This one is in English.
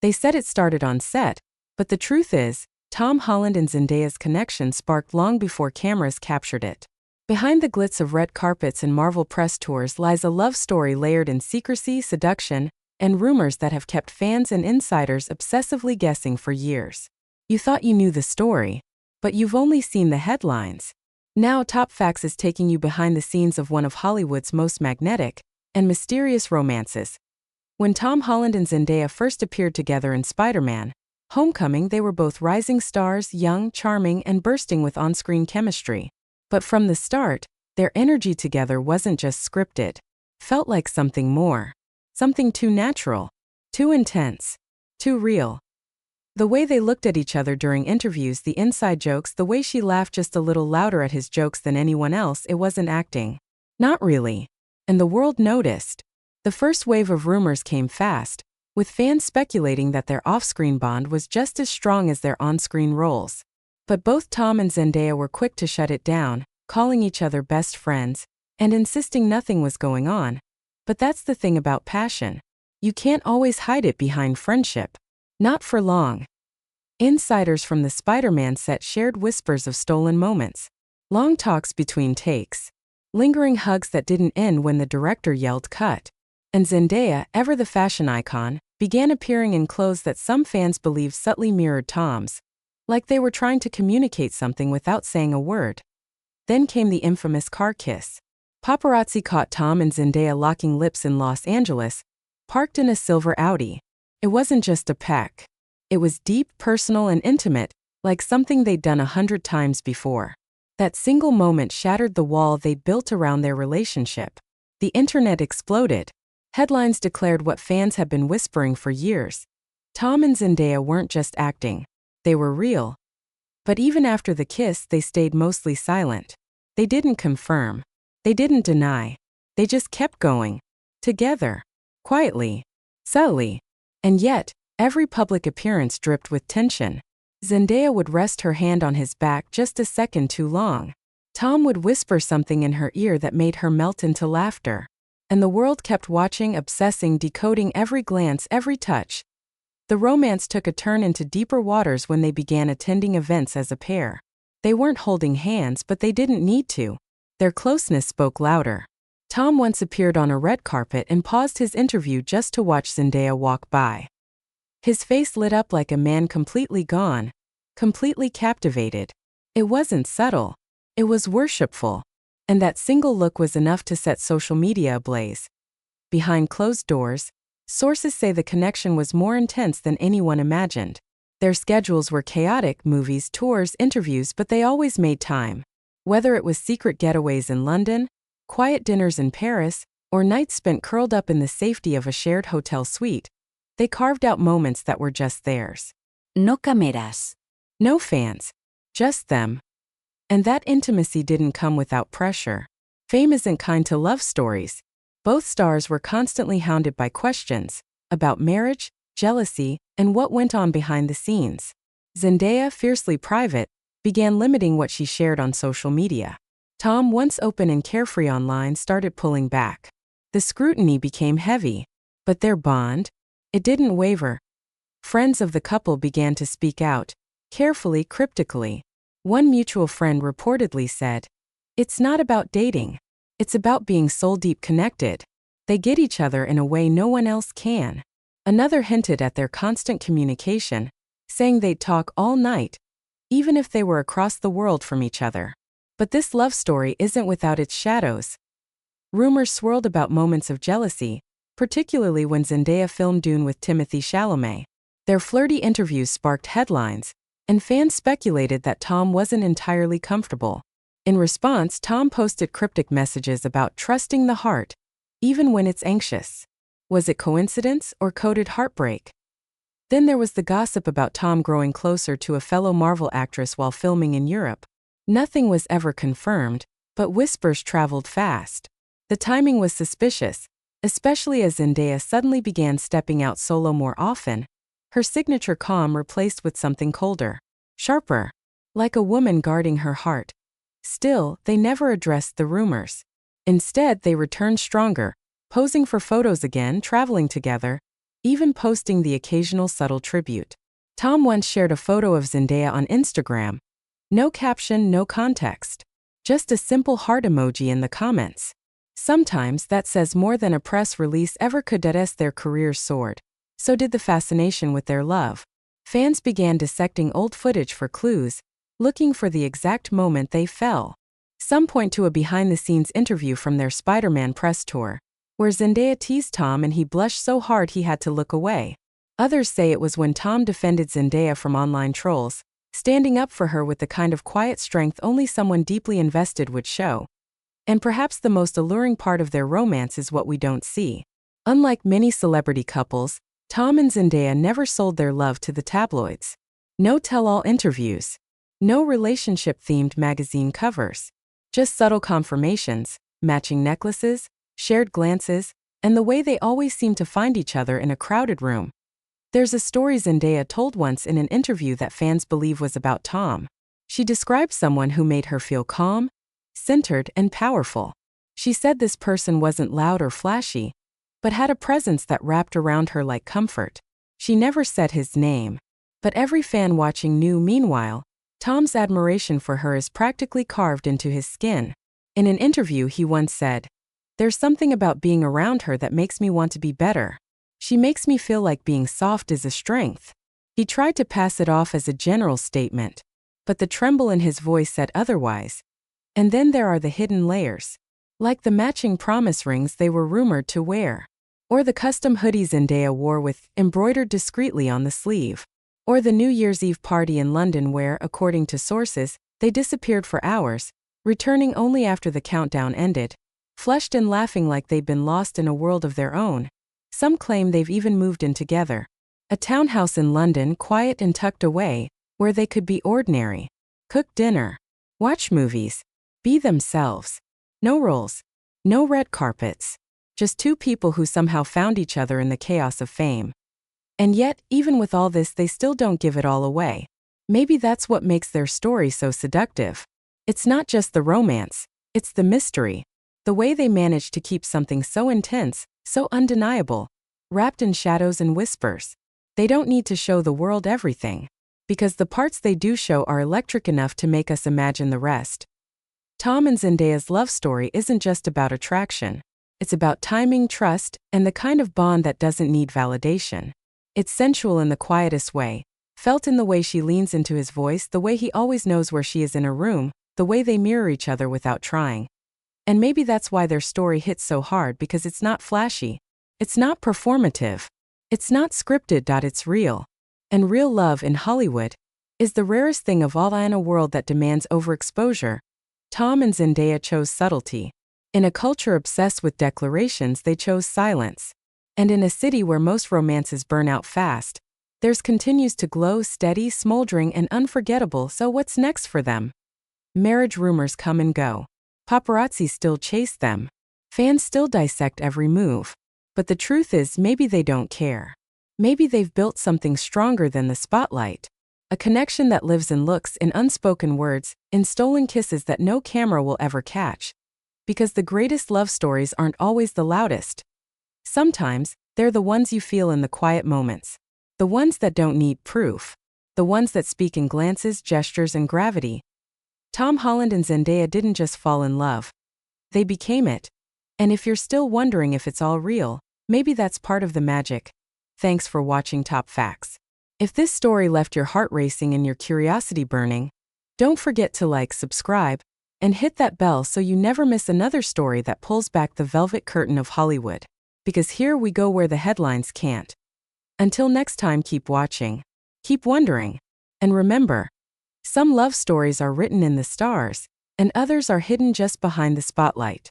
They said it started on set, but the truth is, Tom Holland and Zendaya's connection sparked long before cameras captured it. Behind the glitz of red carpets and Marvel press tours lies a love story layered in secrecy, seduction, and rumors that have kept fans and insiders obsessively guessing for years. You thought you knew the story, but you've only seen the headlines. Now Top Facts is taking you behind the scenes of one of Hollywood's most magnetic and mysterious romances. When Tom Holland and Zendaya first appeared together in Spider-Man: Homecoming, they were both rising stars, young, charming, and bursting with on-screen chemistry. But from the start, their energy together wasn't just scripted. Felt like something more. Something too natural. Too intense. Too real. The way they looked at each other during interviews, the inside jokes, the way she laughed just a little louder at his jokes than anyone else, it wasn't acting. Not really. And the world noticed. The first wave of rumors came fast, with fans speculating that their off-screen bond was just as strong as their on-screen roles. But both Tom and Zendaya were quick to shut it down, calling each other best friends, and insisting nothing was going on. But that's the thing about passion. You can't always hide it behind friendship. Not for long. Insiders from the Spider-Man set shared whispers of stolen moments, long talks between takes, lingering hugs that didn't end when the director yelled cut. And Zendaya, ever the fashion icon, began appearing in clothes that some fans believe subtly mirrored Tom's, like they were trying to communicate something without saying a word. Then came the infamous car kiss. Paparazzi caught Tom and Zendaya locking lips in Los Angeles, parked in a silver Audi. It wasn't just a peck. It was deep, personal, and intimate, like something they'd done 100 times before. That single moment shattered the wall they'd built around their relationship. The internet exploded. Headlines declared what fans had been whispering for years. Tom and Zendaya weren't just acting. They were real. But even after the kiss, they stayed mostly silent. They didn't confirm. They didn't deny. They just kept going. Together. Quietly. Subtly. And yet, every public appearance dripped with tension. Zendaya would rest her hand on his back just a second too long. Tom would whisper something in her ear that made her melt into laughter. And the world kept watching, obsessing, decoding every glance, every touch. The romance took a turn into deeper waters when they began attending events as a pair. They weren't holding hands, but they didn't need to. Their closeness spoke louder. Tom once appeared on a red carpet and paused his interview just to watch Zendaya walk by. His face lit up like a man completely gone, completely captivated. It wasn't subtle. It was worshipful. And that single look was enough to set social media ablaze. Behind closed doors, sources say the connection was more intense than anyone imagined. Their schedules were chaotic: movies, tours, interviews, but they always made time. Whether it was secret getaways in London, quiet dinners in Paris, or nights spent curled up in the safety of a shared hotel suite, they carved out moments that were just theirs. No cameras. No fans. Just them. And that intimacy didn't come without pressure. Fame isn't kind to love stories. Both stars were constantly hounded by questions about marriage, jealousy, and what went on behind the scenes. Zendaya, fiercely private, began limiting what she shared on social media. Tom, once open and carefree online, started pulling back. The scrutiny became heavy. But their bond? It didn't waver. Friends of the couple began to speak out, carefully, cryptically. One mutual friend reportedly said, "It's not about dating. It's about being soul-deep connected. They get each other in a way no one else can." Another hinted at their constant communication, saying they'd talk all night, even if they were across the world from each other. But this love story isn't without its shadows. Rumors swirled about moments of jealousy, particularly when Zendaya filmed Dune with Timothée Chalamet. Their flirty interviews sparked headlines, and fans speculated that Tom wasn't entirely comfortable. In response, Tom posted cryptic messages about trusting the heart, even when it's anxious. Was it coincidence or coded heartbreak? Then there was the gossip about Tom growing closer to a fellow Marvel actress while filming in Europe. Nothing was ever confirmed, but whispers traveled fast. The timing was suspicious, especially as Zendaya suddenly began stepping out solo more often, her signature calm replaced with something colder, sharper, like a woman guarding her heart. Still, they never addressed the rumors. Instead, they returned stronger, posing for photos again, traveling together, even posting the occasional subtle tribute. Tom once shared a photo of Zendaya on Instagram. No caption, no context. Just a simple heart emoji in the comments. Sometimes that says more than a press release ever could. As their careers soared, so did the fascination with their love. Fans began dissecting old footage for clues, looking for the exact moment they fell. Some point to a behind-the-scenes interview from their Spider-Man press tour, where Zendaya teased Tom and he blushed so hard he had to look away. Others say it was when Tom defended Zendaya from online trolls, standing up for her with the kind of quiet strength only someone deeply invested would show. And perhaps the most alluring part of their romance is what we don't see. Unlike many celebrity couples, Tom and Zendaya never sold their love to the tabloids. No tell-all interviews. No relationship-themed magazine covers. Just subtle confirmations, matching necklaces, shared glances, and the way they always seem to find each other in a crowded room. There's a story Zendaya told once in an interview that fans believe was about Tom. She described someone who made her feel calm, centered, and powerful. She said this person wasn't loud or flashy, but had a presence that wrapped around her like comfort. She never said his name, but every fan watching knew. Meanwhile, Tom's admiration for her is practically carved into his skin. In an interview he once said, "There's something about being around her that makes me want to be better. She makes me feel like being soft is a strength." He tried to pass it off as a general statement, but the tremble in his voice said otherwise. And then there are the hidden layers, like the matching promise rings they were rumored to wear, or the custom hoodie Zendaya wore with embroidered discreetly on the sleeve, or the New Year's Eve party in London where, according to sources, they disappeared for hours, returning only after the countdown ended, flushed and laughing like they'd been lost in a world of their own. Some claim they've even moved in together. A townhouse in London, quiet and tucked away, where they could be ordinary. Cook dinner. Watch movies. Be themselves. No roles. No red carpets. Just two people who somehow found each other in the chaos of fame. And yet, even with all this, they still don't give it all away. Maybe that's what makes their story so seductive. It's not just the romance, it's the mystery. The way they manage to keep something so intense, so undeniable, wrapped in shadows and whispers. They don't need to show the world everything, because the parts they do show are electric enough to make us imagine the rest. Tom and Zendaya's love story isn't just about attraction. It's about timing, trust, and the kind of bond that doesn't need validation. It's sensual in the quietest way, felt in the way she leans into his voice, the way he always knows where she is in a room, the way they mirror each other without trying. And maybe that's why their story hits so hard, because it's not flashy. It's not performative. It's not scripted. It's real. And real love in Hollywood is the rarest thing of all. In a world that demands overexposure, Tom and Zendaya chose subtlety. In a culture obsessed with declarations, they chose silence. And in a city where most romances burn out fast, theirs continues to glow, steady, smoldering, and unforgettable. So what's next for them? Marriage rumors come and go. Paparazzi still chase them. Fans still dissect every move. But the truth is, maybe they don't care. Maybe they've built something stronger than the spotlight. A connection that lives in looks, in unspoken words, in stolen kisses that no camera will ever catch. Because the greatest love stories aren't always the loudest. Sometimes, they're the ones you feel in the quiet moments. The ones that don't need proof. The ones that speak in glances, gestures, and gravity. Tom Holland and Zendaya didn't just fall in love. They became it. And if you're still wondering if it's all real, maybe that's part of the magic. Thanks for watching Top Facts. If this story left your heart racing and your curiosity burning, don't forget to like, subscribe, and hit that bell so you never miss another story that pulls back the velvet curtain of Hollywood. Because here we go where the headlines can't. Until next time, keep watching, keep wondering, and remember, some love stories are written in the stars, and others are hidden just behind the spotlight.